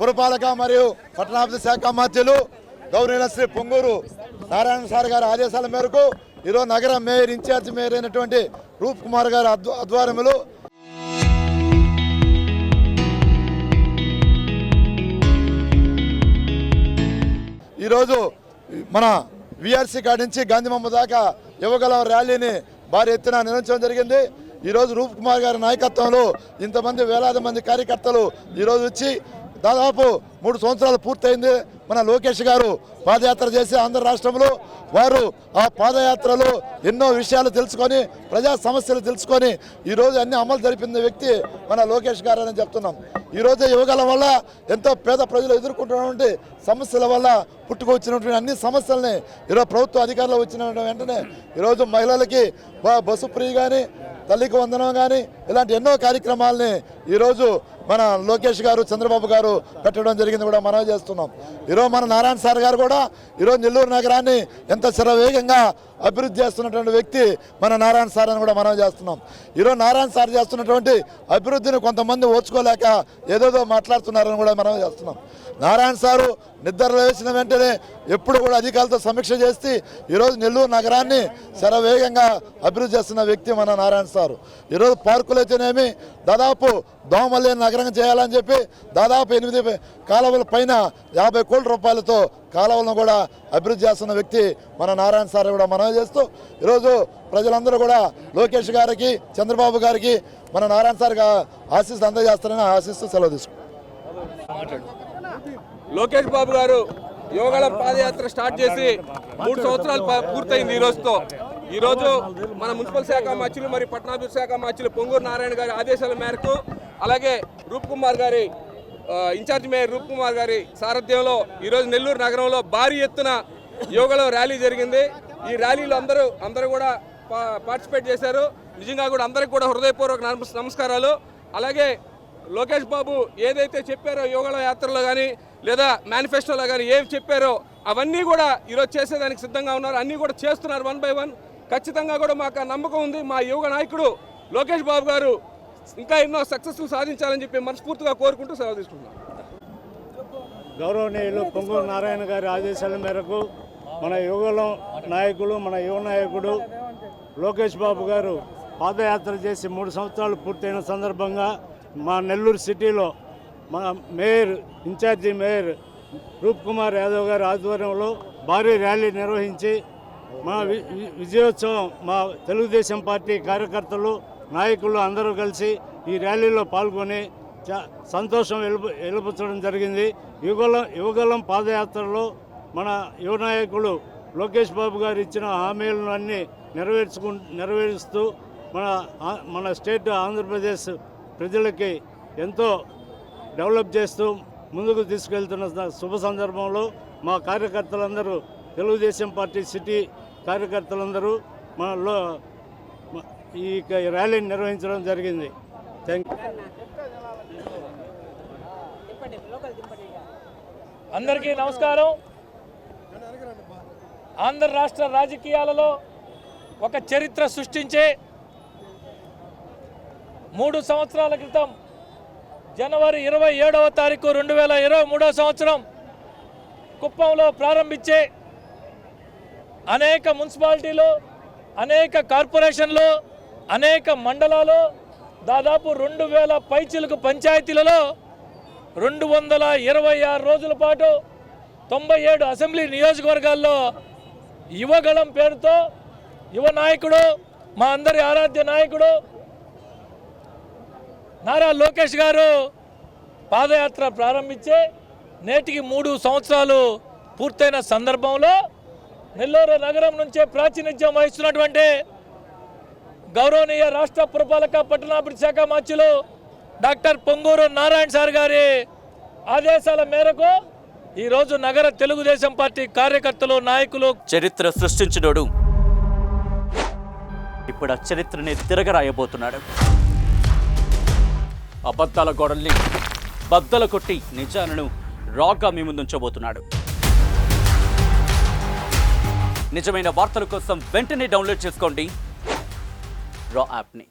పురపాలక మరియు పట్టణాభివృద్ధి శాఖ మంత్రులు గౌరవ శ్రీ పొంగూరు నారాయణ సార్ గారి ఆదేశాల మేరకు ఈరోజు నగర మేయర్ ఇన్ఛార్జ్ మేయర్ అయినటువంటి రూప్ కుమార్ గారి ఆధ్వర్యంలో ఈరోజు మన విఆర్సీ కాడి నుంచి గాంధీబొమ్మ దాకా యువగలం ర్యాలీని భారీ ఎత్తున నిర్వహించడం జరిగింది. ఈరోజు రూప్ కుమార్ గారి నాయకత్వంలో ఇంతమంది వేలాది మంది కార్యకర్తలు ఈరోజు వచ్చి దాదాపు 3 సంవత్సరాలు పూర్తయింది. మన లోకేష్ గారు పాదయాత్ర చేసి ఆంధ్ర రాష్ట్రంలో వారు ఆ పాదయాత్రలో ఎన్నో విషయాలు తెలుసుకొని ప్రజా సమస్యలు తెలుసుకొని ఈరోజు అన్ని అమలు జరిపిన వ్యక్తి మన లోకేష్ గారు అని చెప్తున్నాం. ఈరోజు యువగల వల్ల ఎంతో పేద ప్రజలు ఎదుర్కొంటున్నటువంటి సమస్యల వల్ల పుట్టుకొచ్చినటువంటి అన్ని సమస్యల్ని ఈరోజు ప్రభుత్వ అధికారులు వచ్చిన వెంటనే ఈరోజు మహిళలకి బస్సు ఫ్రీ కానీ తల్లికి వందనం కానీ ఇలాంటి ఎన్నో కార్యక్రమాలని ఈరోజు మన లోకేష్ గారు చంద్రబాబు గారు పెట్టడం జరిగింది కూడా మనం చేస్తున్నాం. ఈరోజు మన నారాయణ సార్ గారు కూడా ఈరోజు నెల్లూరు నగరాన్ని ఎంత శరవేగంగా అభివృద్ధి చేస్తున్నటువంటి వ్యక్తి మన నారాయణ సార్ అని కూడా మనం చేస్తున్నాం. ఈరోజు నారాయణ సార్ చేస్తున్నటువంటి అభివృద్ధిని కొంతమంది ఓర్చుకోలేక ఏదేదో మాట్లాడుతున్నారని కూడా మనం చేస్తున్నాం. నారాయణ సారు నిద్రలో వేసిన వెంటనే ఎప్పుడు కూడా అధికారులతో సమీక్ష చేసి ఈరోజు నెల్లూరు నగరాన్ని శరవేగంగా అభివృద్ధి చేస్తున్న వ్యక్తి మన నారాయణ సారు. ఈరోజు పార్కులు అయితేనేమి దాదాపు దోమలేని నగరం చేయాలని చెప్పి దాదాపు 8 కాలువల పైన 50 కోట్ల రూపాయలతో కాలువలను కూడా అభివృద్ధి చేస్తున్న వ్యక్తి మన నారాయణ సార్ కూడా మనం చేస్తూ ఈరోజు ప్రజలందరూ కూడా లోకేష్ గారికి చంద్రబాబు గారికి మన నారాయణ సార్ ఆశీస్సులు అందజేస్తారని ఆశిస్తూ సెలవు తీసుకుంటాం. లోకేష్ బాబు గారు యువగళం పాదయాత్ర స్టార్ట్ చేసి 3 సంవత్సరాలు పూర్తయింది ఈ రోజుతో. ఈరోజు మన మున్సిపల్ శాఖ మంత్రులు మరియు పట్టణాభివృద్ధి శాఖ మంత్రులు పొంగూరు నారాయణ గారి ఆదేశాల మేరకు అలాగే రూప్ కుమార్ గారి ఇన్ఛార్జ్ మేయర్ రూప్ కుమార్ గారి సారథ్యంలో ఈరోజు నెల్లూరు నగరంలో భారీ ఎత్తున యువగళం ర్యాలీ జరిగింది. ఈ ర్యాలీలో అందరూ కూడా పార్టిసిపేట్ చేశారు. నిజంగా కూడా అందరికి కూడా హృదయపూర్వక నమస్కారాలు. అలాగే లోకేష్ బాబు ఏదైతే చెప్పారో యువగళం యాత్రలో కానీ లేదా మేనిఫెస్టోలో కానీ ఏవి చెప్పారో అవన్నీ కూడా ఈరోజు చేసేదానికి సిద్ధంగా ఉన్నారు. అన్నీ కూడా చేస్తున్నారు 1 by 1. ఖచ్చితంగా కూడా మాకు నమ్మకం ఉంది. మా యువ నాయకుడు లోకేష్ బాబు గారు ఇంకా ఎన్నో సక్సెస్ఫుల్ సాధించాలని చెప్పి మనస్ఫూర్తిగా కోరుకుంటూ సెలవు తీసుకుంటున్నాం. గౌరవనీయులు పొంగూరు నారాయణ గారి ఆదేశాల మేరకు మన యువగలం నాయకులు మన యువ నాయకుడు లోకేష్ బాబు గారు పాదయాత్ర చేసి 3 సంవత్సరాలు పూర్తయిన సందర్భంగా మా నెల్లూరు సిటీలో మన మేయర్ ఇన్ఛార్జి మేయర్ రూప్ కుమార్ యాదవ్ గారి ఆధ్వర్యంలో భారీ ర్యాలీ నిర్వహించి మా విజయోత్సవం మా తెలుగుదేశం పార్టీ కార్యకర్తలు నాయకులు అందరూ కలిసి ఈ ర్యాలీలో పాల్గొని సంతోషం వెలుపుచ్చడం జరిగింది. యువగలం పాదయాత్రలో మన యువ నాయకులు లోకేష్ బాబు గారు ఇచ్చిన హామీలను అన్నీ నెరవేరుస్తూ మన స్టేట్ ఆంధ్రప్రదేశ్ ప్రజలకి ఎంతో డెవలప్ చేస్తూ ముందుకు తీసుకెళ్తున్న శుభ సందర్భంలో మా కార్యకర్తలందరూ తెలుగుదేశం పార్టీ సిటీ కార్యకర్తలందరూ మనలో ఈ ర్యాలీని నిర్వహించడం జరిగింది. Thank you. అందరికీ నమస్కారం. ఆంధ్ర రాష్ట్ర రాజకీయాలలో ఒక చరిత్ర సృష్టించే 3 సంవత్సరాల క్రితం జనవరి 27వ తారీఖు 2023వ సంవత్సరం కుప్పంలో ప్రారంభించే అనేక మున్సిపాలిటీలు, అనేక కార్పొరేషన్లు, అనేక మండలాలు, దాదాపు 2000 పైచిలుకు పంచాయతీలలో 226 రోజుల పాటు 97 అసెంబ్లీ నియోజకవర్గాల్లో యువగళం పేరుతో యువ నాయకుడు మా అందరి ఆరాధ్య నాయకుడు నారా లోకేష్ గారు పాదయాత్ర ప్రారంభించే నేటికి 3 సంవత్సరాలు పూర్తయిన సందర్భంలో నెల్లూరు నగరం నుంచే ప్రాతినిధ్యం వహిస్తున్నటువంటి గౌరవనీయ రాష్ట్ర పురపాలక పట్టణాభివృద్ధి శాఖ మంత్రులు డాక్టర్ పొంగూరు నారాయణ సార్ గారి ఆదేశాల మేరకు ఈరోజు నగర తెలుగుదేశం పార్టీ కార్యకర్తలు నాయకులు చరిత్ర సృష్టించినోడు ఇప్పుడు ఆ చరిత్రని తిరగరాయబోతున్నాడు. అబద్ధాల గోడల్ని బద్దలు కొట్టి నిజాలను రాగా మీ ముందుంచబోతున్నాడు. నిజమైన వార్తల కోసం వెంటనే డౌన్లోడ్ చేసుకోండి రా యాప్ని.